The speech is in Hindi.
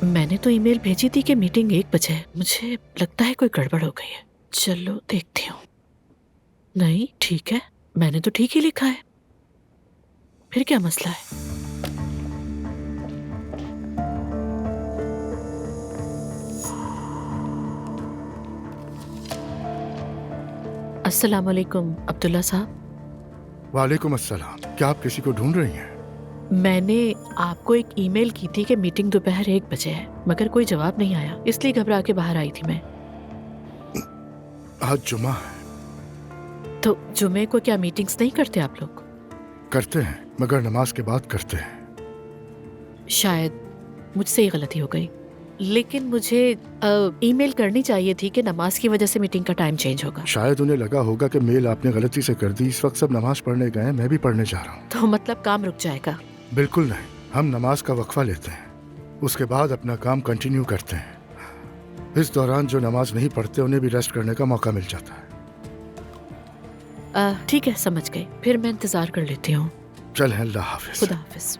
मैंने तो ईमेल भेजी थी कि मीटिंग 1 बजे है। मुझे लगता है कोई गड़बड़ हो गई है। चलो देखती हूँ। नहीं ठीक है, मैंने तो ठीक ही लिखा है। फिर क्या मसला है? अस्सलाम वालेकुम अब्दुल्ला साहब। वालेकुम अस्सलाम। क्या आप किसी को ढूंढ रही हैं? मैंने आपको एक ईमेल की थी कि मीटिंग दोपहर 1 बजे है, मगर कोई जवाब नहीं आया, इसलिए घबरा के बाहर आई थी मैं। आज जुमा है। तो जुमे को क्या मीटिंग्स नहीं करते आप लोग? करते हैं, मगर नमाज के बाद करते हैं। शायद मुझसे ही गलती हो गई, लेकिन मुझे ईमेल करनी चाहिए थी कि नमाज की वजह से मीटिंग का टाइम चेंज होगा। शायद उन्हें लगा होगा कि मेल आपने गलती से कर दी। इस वक्त सब नमाज पढ़ने गए हैं, मैं भी पढ़ने जा रहा हूँ। तो मतलब काम रुक जाएगा? बिल्कुल नहीं, हम नमाज का वक्फा लेते हैं, उसके बाद अपना काम कंटिन्यू करते हैं। इस दौरान जो नमाज नहीं पढ़ते उन्हें भी रेस्ट करने का मौका मिल जाता है। ठीक है, समझ गई। फिर मैं इंतजार कर लेती हूँ। चल, अल्लाह हाफिज। खुदा हाफिज।